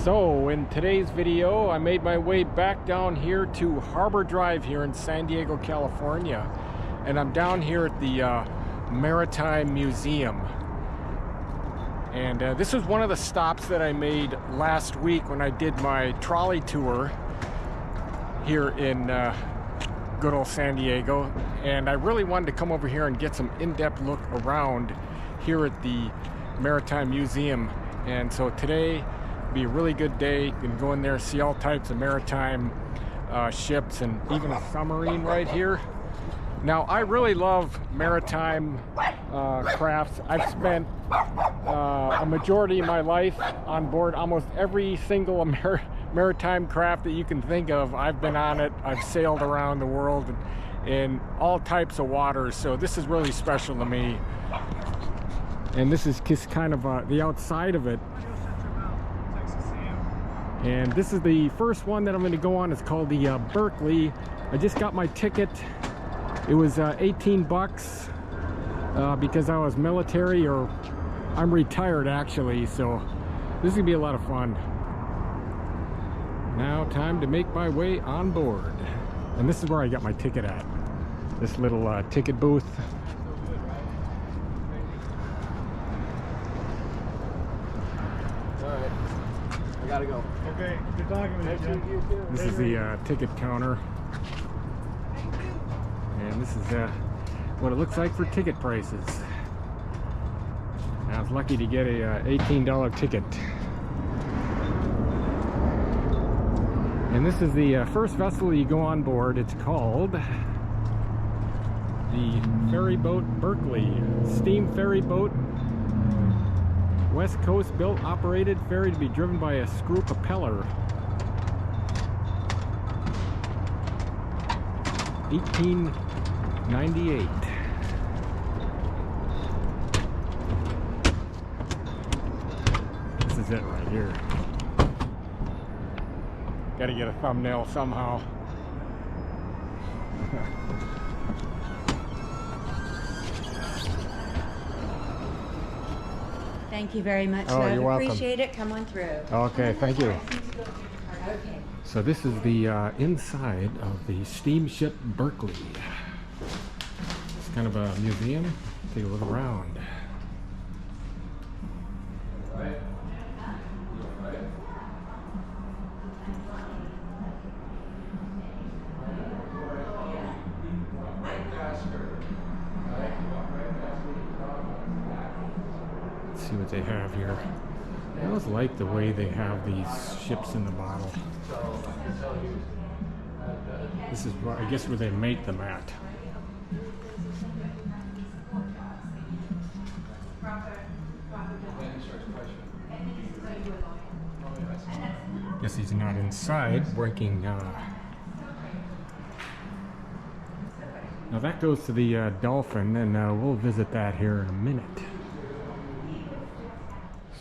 So in today's video, I made my way back down here to Harbor Drive here in San Diego, California. And I'm down here at the Maritime Museum. And this was one of the stops that I made last week when I did my trolley tour here in good old San Diego. And I really wanted to come over here and get some in-depth look around here at the Maritime Museum. And so today be a really good day. You can go in there, see all types of maritime ships and even a submarine right here. Now, I really love maritime crafts. I've spent a majority of my life on board almost every single maritime craft that you can think of. I've been on it. I've sailed around the world in all types of waters. So this is really special to me. And this is just kind of the outside of it. And this is the first one that I'm going to go on. It's called the Berkeley. I just got my ticket. It was 18 bucks because I was military, or I'm retired actually, so this is gonna be a lot of fun. Now time to make my way on board. And this is where I got my ticket at. This little ticket booth. Alright, I gotta go. Okay, good talking with you. This is the ticket counter. And this is what it looks like for ticket prices. I was lucky to get a $18 ticket. And this is the first vessel you go on board. It's called the Ferry Boat Berkeley. Steam ferry boat. West Coast built, operated ferry to be driven by a screw propeller. 1898. This is it right here. Gotta get a thumbnail somehow. Thank you very much. Oh, you're welcome. Appreciate it. Come on through. Okay, thank you. Okay. So this is the inside of the steamship Berkeley. It's kind of a museum. Take a look around. Let's see what they have here. I always like the way they have these ships in the bottle. This is, I guess, where they make them at. Guess he's not inside working. Now that goes to the Dolphin, and we'll visit that here in a minute.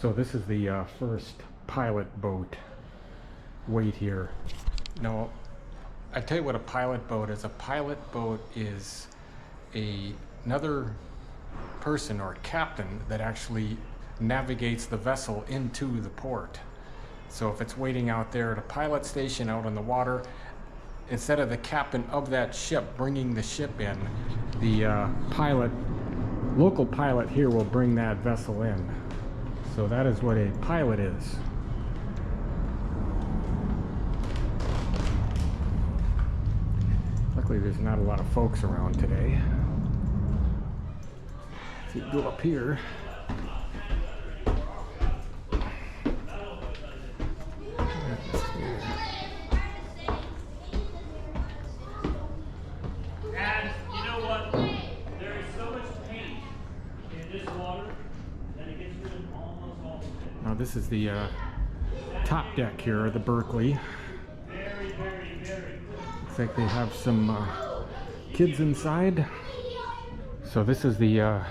So this is the first pilot boat. Wait here. Now, I tell you what a pilot boat is. A pilot boat is another person or captain that actually navigates the vessel into the port. So if it's waiting out there at a pilot station out on the water, instead of the captain of that ship bringing the ship in, the local pilot here will bring that vessel in. So that is what a pilot is. Luckily there's not a lot of folks around today. If you go up here, And you know what? There is so much paint in this water that it gets rid of almost all of it. now this is the top deck here of the Berkeley. Very, very, very. Looks like they have some kids inside. So this is the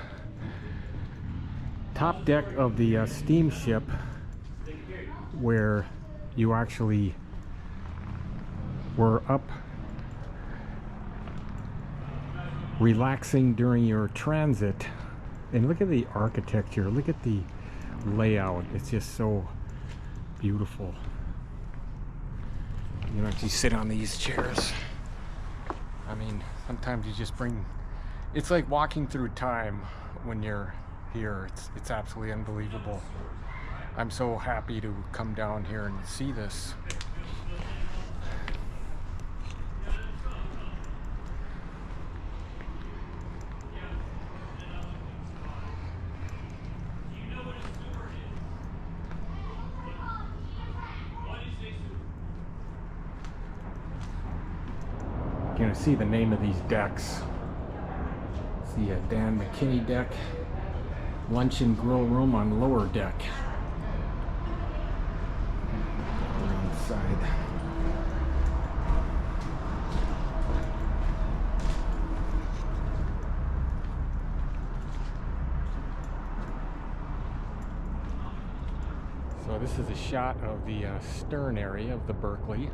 top deck of the steamship, where you actually were up relaxing during your transit. And look at the architecture, look at the layout. It's just so Beautiful. You know, you sit on these chairs. I mean, sometimes you just bring, it's like walking through time when you're here. It's absolutely unbelievable. I'm so happy to come down here and see this. You're gonna see the name of these decks. See a Dan McKinney deck, lunch and grill room on lower deck. Inside. So this is a shot of the stern area of the Berkeley.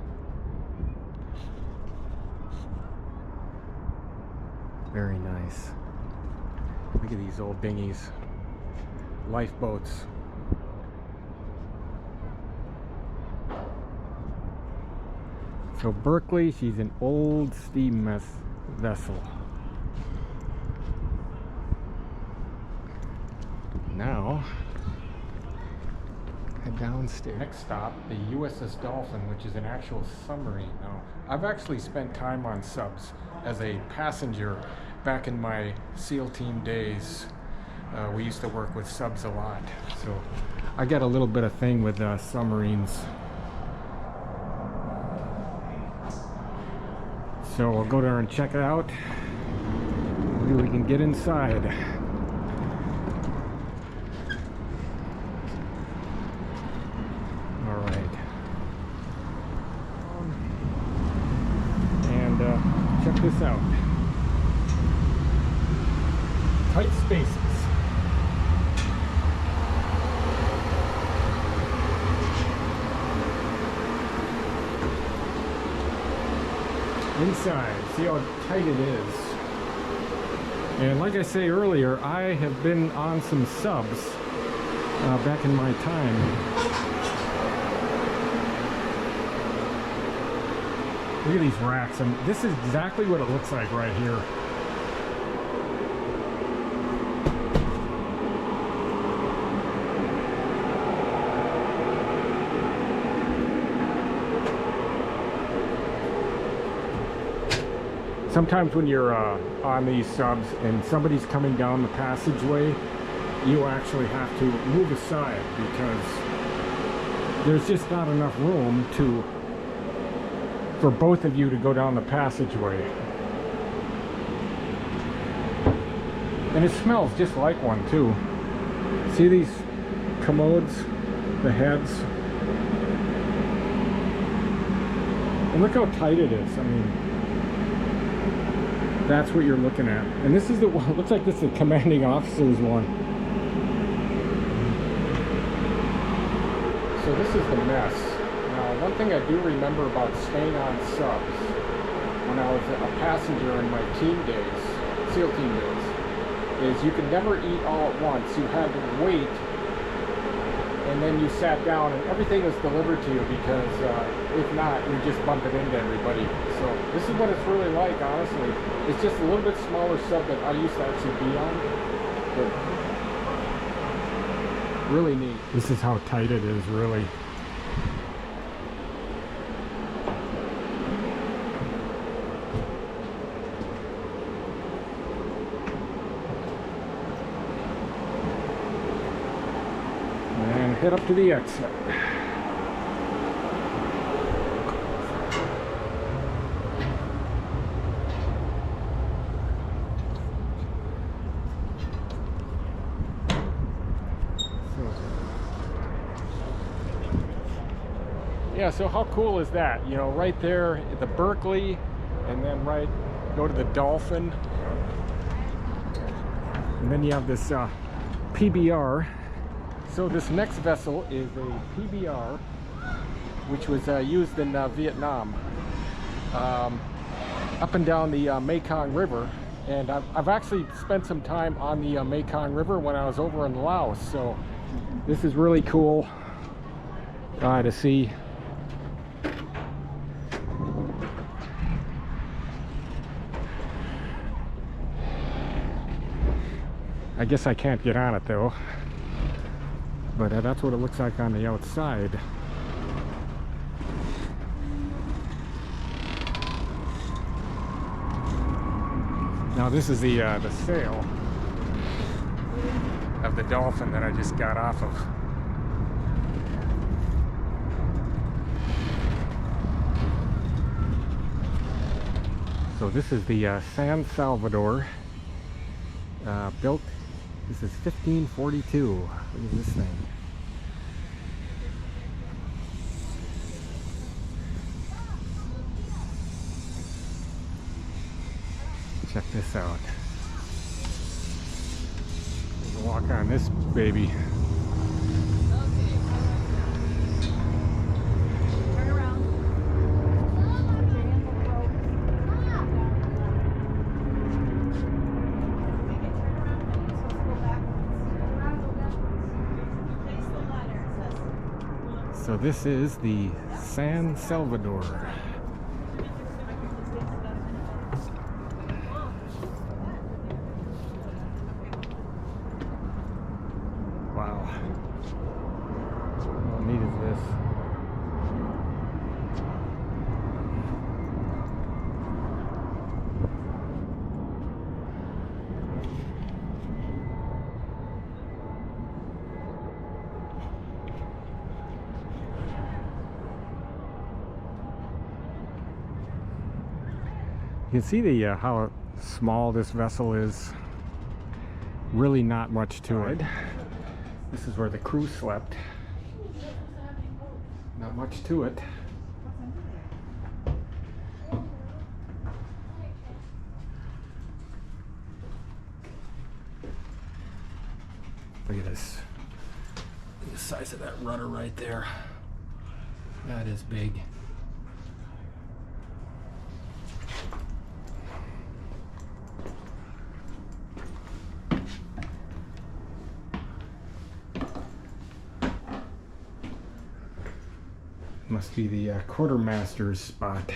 Very nice. Look at these old dinghies. Lifeboats. So Berkeley, she's an old steam vessel. Now, head downstairs. Next stop, the USS Dolphin, which is an actual submarine. Now, I've actually spent time on subs as a passenger back in my SEAL team days. We used to work with subs a lot, so I got a little bit of thing with submarines. So we'll go there and check it out. Maybe we can get inside. All right. And check this out. Tight spaces. Inside, see how tight it is. And like I say earlier, I have been on some subs back in my time. Look at these racks, and this is exactly what it looks like right here. Sometimes when you're on these subs and somebody's coming down the passageway, you actually have to move aside because there's just not enough room for both of you to go down the passageway. And it smells just like one too. See these commodes, the heads? And look how tight it is. I mean, that's what you're looking at. And this is the one, looks like this is the commanding officer's one. So this is the mess. Now, one thing I do remember about staying on subs when I was a passenger in my team days, SEAL team days, is you could never eat all at once. You had to wait, and then you sat down and everything was delivered to you because if not, you just bump it into everybody. So this is what it's really like, honestly. It's just a little bit smaller sub that I used to actually be on, but really neat. This is how tight it is, really. And head up to the exit. Yeah, so how cool is that? You know, right there at the Berkeley, and then go to the Dolphin. And then you have this PBR. So this next vessel is a PBR, which was used in Vietnam, up and down the Mekong River. And I've actually spent some time on the Mekong River when I was over in Laos. So this is really cool. to see. I guess I can't get on it though, but that's what it looks like on the outside. Now this is the sail of the Dolphin that I just got off of. So this is the San Salvador, built, this is 1542. Look at this thing. Check this out. We'll walk on this baby. Turn around. So this is the San Salvador. Wow. How neat is this? You can see the how small this vessel is. Really not much to it. This is where the crew slept. Not much to it. Look at this. Look at the size of that rudder right there. That is big. Must be the quartermaster's spot.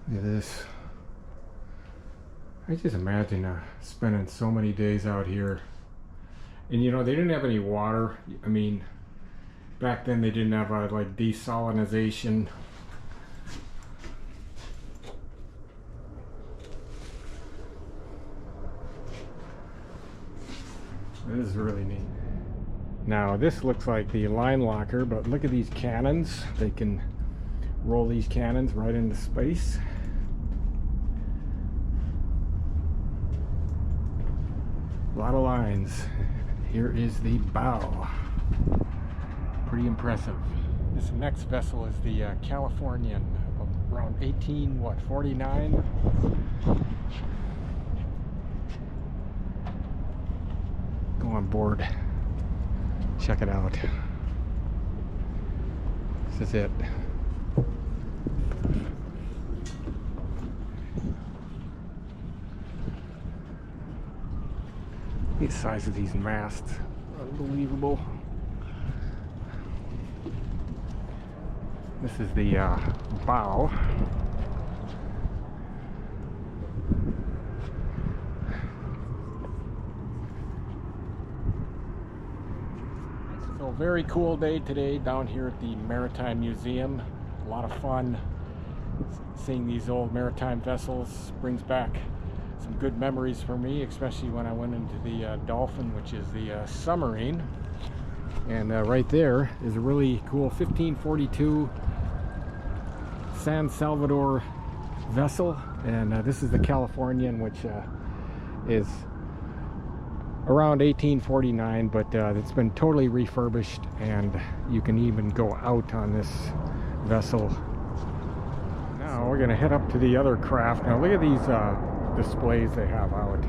Look at this. I just imagine spending so many days out here. And you know, they didn't have any water. I mean, back then they didn't have like desalinization. This is really neat. Now this looks like the line locker, but look at these cannons. They can roll these cannons right into space. A lot of lines. Here is the bow. Pretty impressive. This next vessel is the Californian, around 1849. Go on board, check it out. This is it. The size of these masts, unbelievable. This is the bow. So very cool day today down here at the Maritime Museum. A lot of fun seeing these old maritime vessels. Brings back some good memories for me, especially when I went into the Dolphin, which is the submarine. And right there is a really cool 1542 San Salvador vessel, and this is the Californian, which is around 1849, but it's been totally refurbished, and you can even go out on this vessel. Now we're going to head up to the other craft. Now look at these displays they have out.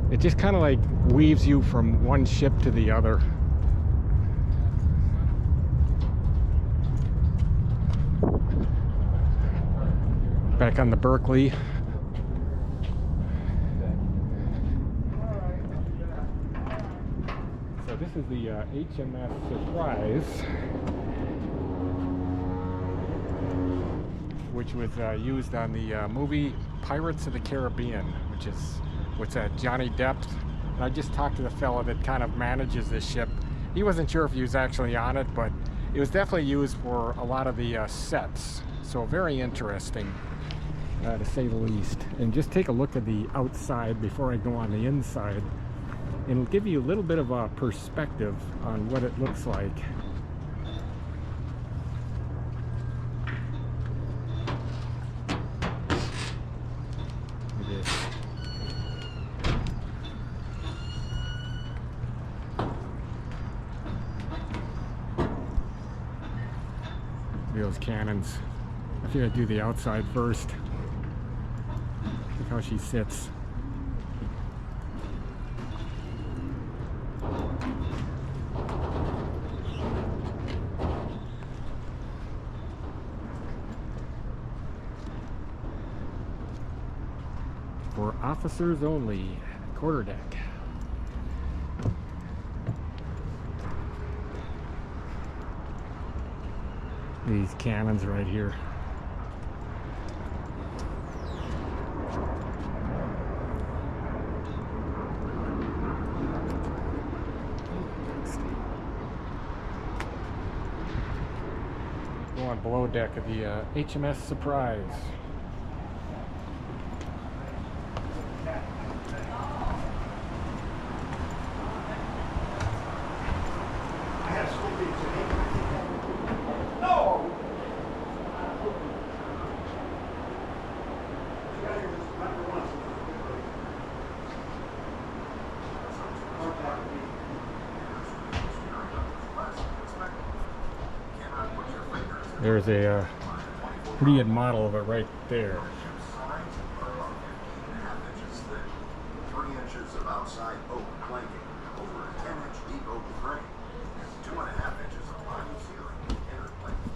It just kind of like weaves you from one ship to the other. back on the Berkeley. So this is the H.M.S Surprise, which was used on the movie Pirates of the Caribbean, which is what's that, Johnny Depp. And I just talked to the fella that kind of manages this ship. He wasn't sure if he was actually on it, but it was definitely used for a lot of the sets. So very interesting, to say the least. And just take a look at the outside before I go on the inside. It'll give you a little bit of a perspective on what it looks like. Look at this. Those cannons. I think I'd do the outside first. Look how she sits. For officers only, quarterdeck. These cannons right here. Go on below deck of the H.M.S Surprise. There's a pretty good model of it right there. 3 inches of outside oak planking over a 10-inch deep oak frame, and 2.5 inches of line ceiling inner planking.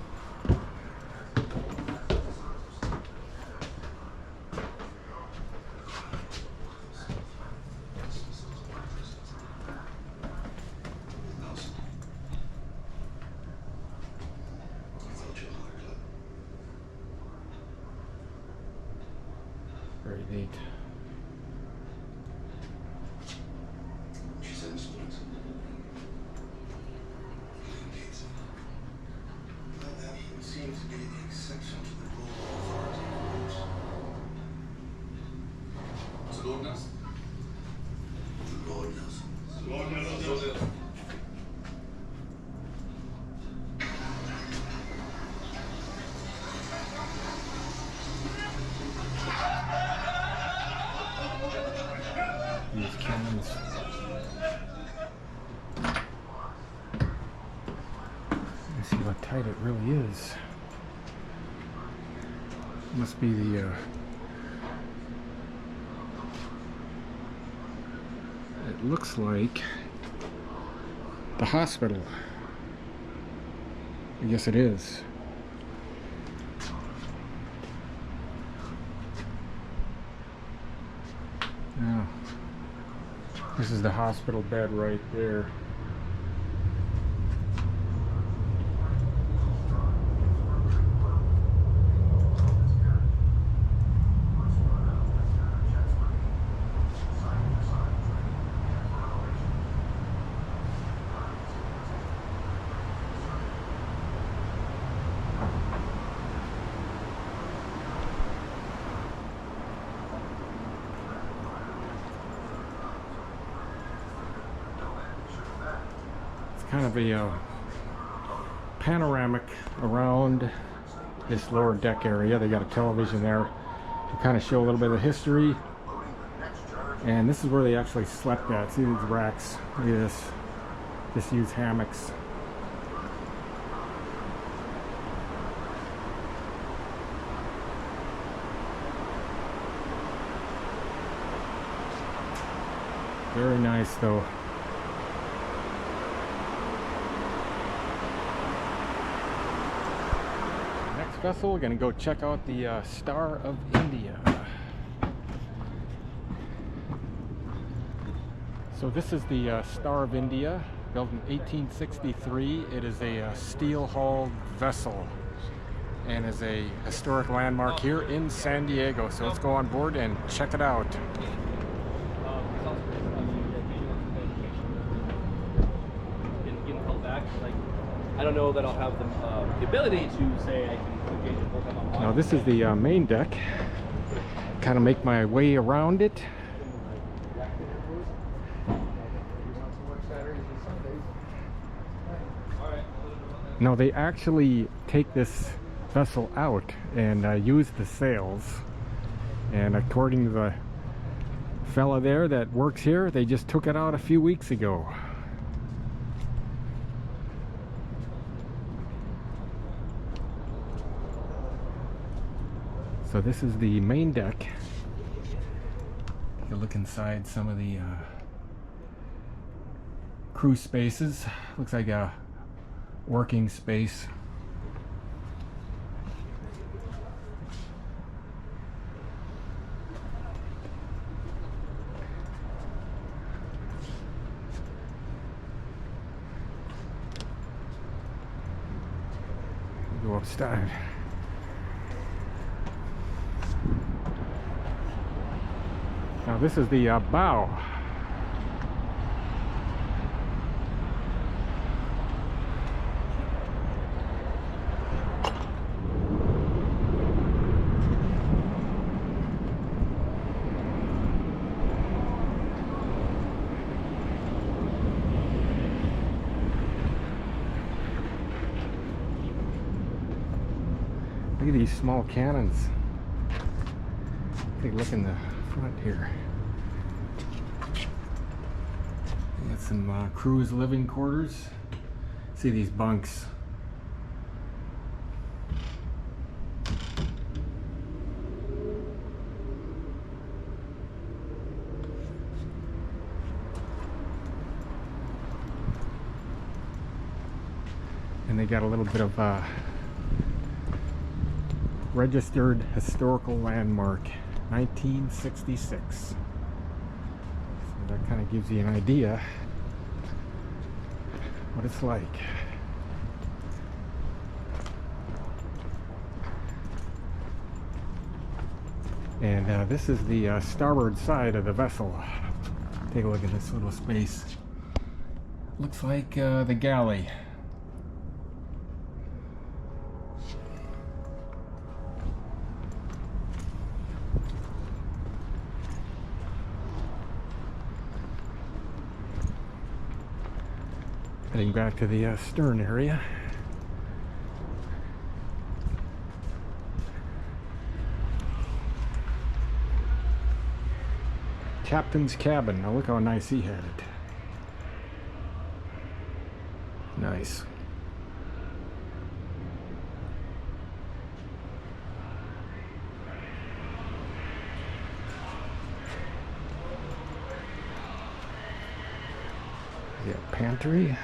Very neat. Seems to be the exception to the rule of authority. Subordinates? Subordinates. Subordinates. These cannons. Let's see how tight it really is. Must be the it looks like the hospital. I guess it is. Now, this is the hospital bed right there. Kind of a panoramic around this lower deck area. They got a television there to kind of show a little bit of the history. And this is where they actually slept at. See these racks? Look at this. Just use hammocks. Very nice though. vessel. We're gonna go check out the Star of India. So this is the Star of India, built in 1863. It is a steel-hulled vessel and is a historic landmark here in San Diego. So let's go on board and check it out. Getting held back. Like, I don't know that I'll have the ability to say I can engage in full time on. Now this is the main deck. Kind of make my way around it. Now they actually take this vessel out and use the sails, and according to the fella there that works here, they just took it out a few weeks ago. So this is the main deck. You can look inside some of the crew spaces. Looks like a working space. Go upstairs. Now this is the bow. Look at these small cannons. Take a look in the front here. Got some crew's living quarters. See these bunks. And they got a little bit of registered historical landmark, 1966. So that kind of gives you an idea what it's like. And this is the starboard side of the vessel. Take a look at this little space. Looks like the galley. Heading back to the stern area. Captain's cabin. Now look how nice he had it. Nice. Yeah, pantry.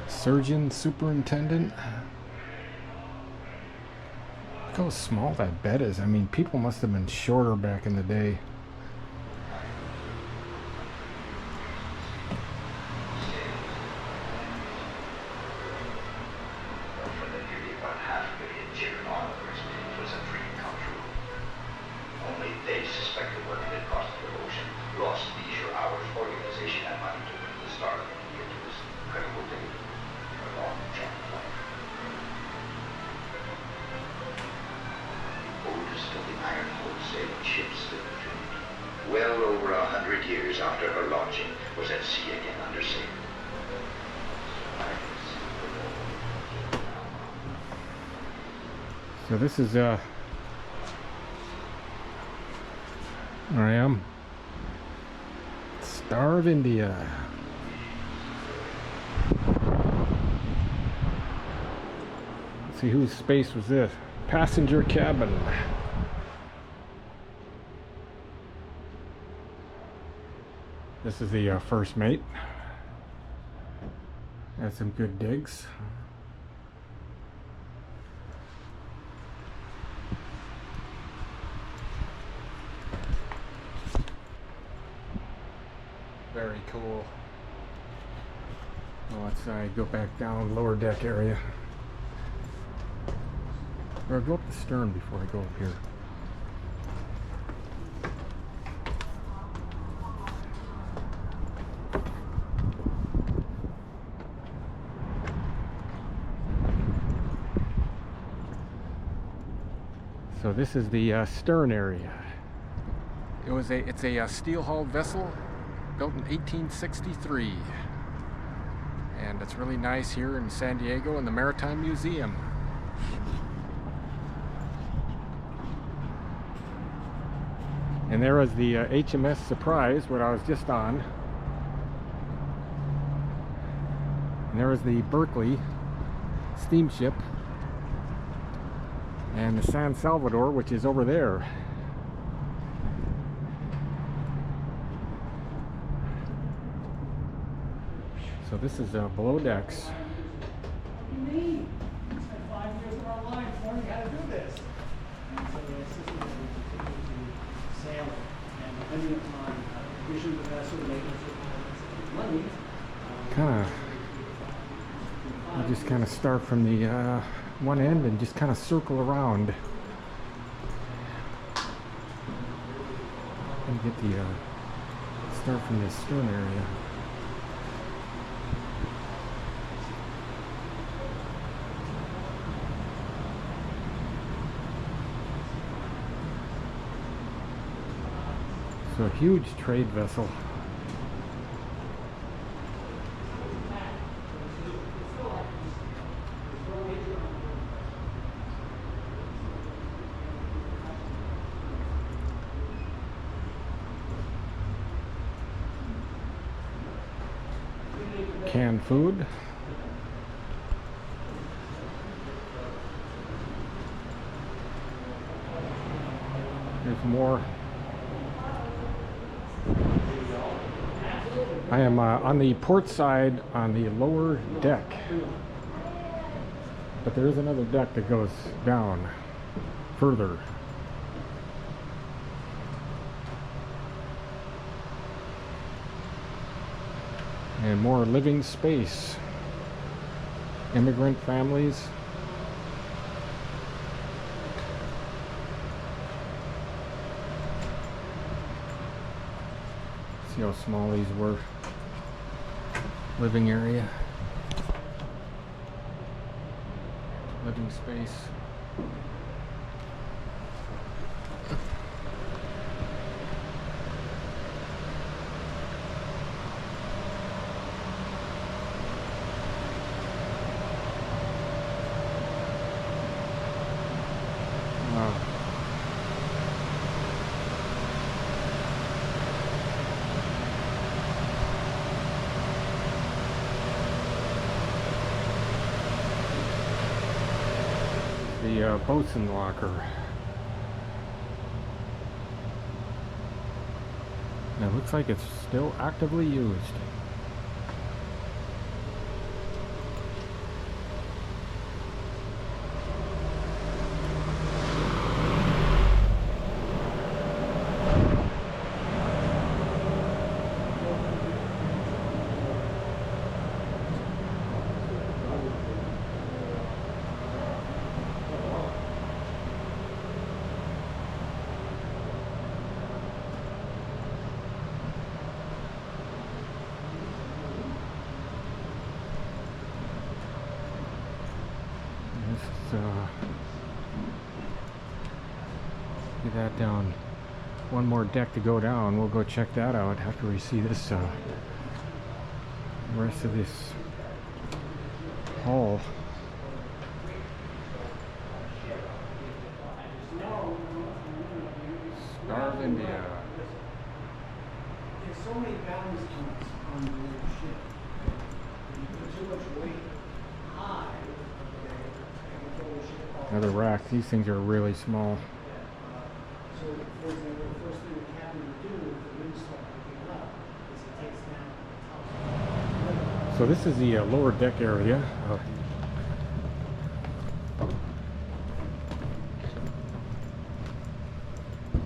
Surgeon, superintendent. Look how small that bed is. I mean, people must have been shorter back in the day. Well over 100 years after her launching, was at sea again under sail. So this is where I am. Star of India. Let's see, whose space was this? Passenger cabin. This is the first mate. Had some good digs. Very cool. Well, let's go back down lower deck area. Or go up the stern before I go up here. So this is the stern area. It's a steel-hulled vessel built in 1863, and it's really nice here in San Diego in the Maritime Museum. And there was the H.M.S Surprise, what I was just on. And there was the Berkeley steamship. And the San Salvador, which is over there. So this is below decks. What do you mean? We spent 5 years of our lives learning how to do this. And so the system is continuing to sail it. And depending upon condition of the vessel, maintenance requirements, money. I just kind of start from the one end and just kind of circle around and get the start from the stern area. So a huge trade vessel. Canned food. There's more. I am on the port side on the lower deck, but there is another deck that goes down further. And more living space. Immigrant families. See how small these were. Living area. Living space. Wow. The boatswain locker. And it looks like it's still actively used. Get that down. One more deck to go down. We'll go check that out after we see this rest of this hull. Star of India. There's so many balance points on the ship. You put too much weight high, and control the ship. Another rack. These things are really small. So, for example, the first thing the captain would do if the wind starts picking up is he takes down the top. So this is the lower deck area.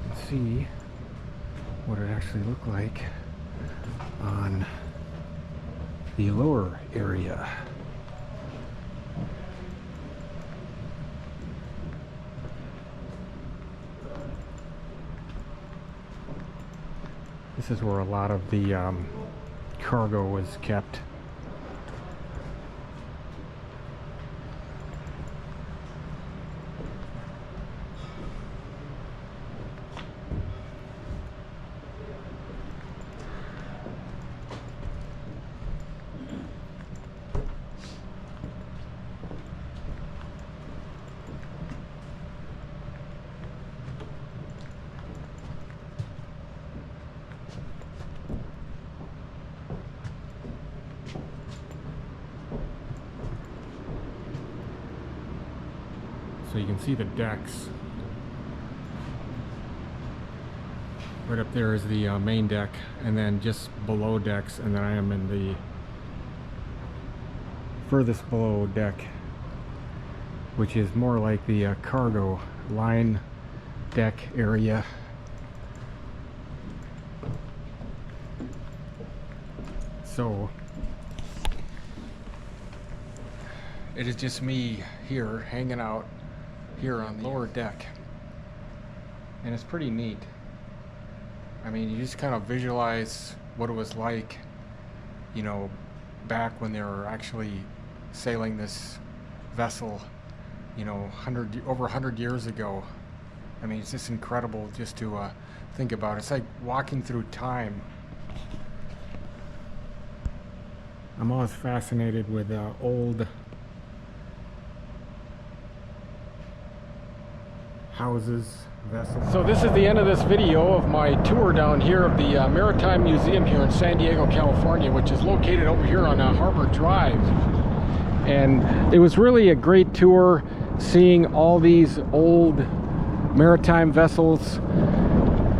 Let's see what it actually looked like on the lower area. This is where a lot of the cargo was kept. So you can see the decks. Right up there is the main deck, and then just below decks, and then I am in the furthest below deck, which is more like the cargo line deck area. So it is just me here hanging out here on the lower deck, and it's pretty neat. I mean, you just kind of visualize what it was like, you know, back when they were actually sailing this vessel, you know, over 100 years ago. I mean, it's just incredible just to think about. It's like walking through time. I'm always fascinated with old houses, vessels. So this is the end of this video of my tour down here of the Maritime Museum here in San Diego, California, which is located over here on Harbor Drive. And it was really a great tour, seeing all these old maritime vessels.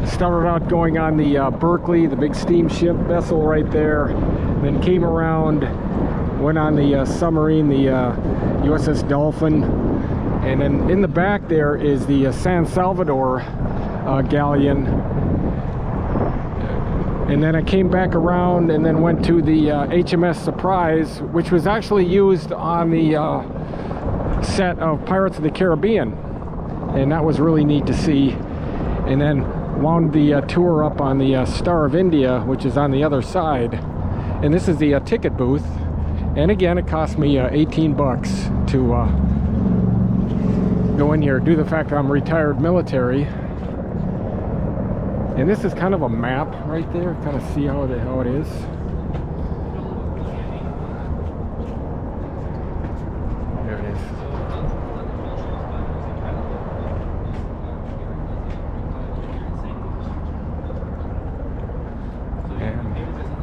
Started out going on the Berkeley, the big steamship vessel right there, then came around, went on the submarine, the USS Dolphin, and then in the back there is the San Salvador galleon. And then I came back around and then went to the H.M.S Surprise, which was actually used on the set of Pirates of the Caribbean, and that was really neat to see. And then wound the tour up on the Star of India, which is on the other side. And this is the ticket booth, and again it cost me 18 bucks to go in here due to the fact that I'm retired military. And this is kind of a map right there, kind of see how it is. There it is.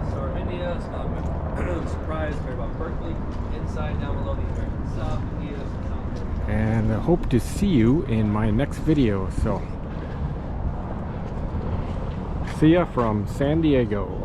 Star of India, Surprise, Ferry about Berkeley, inside down below the American South, India, South. And I hope to see you in my next video. So see ya from San Diego.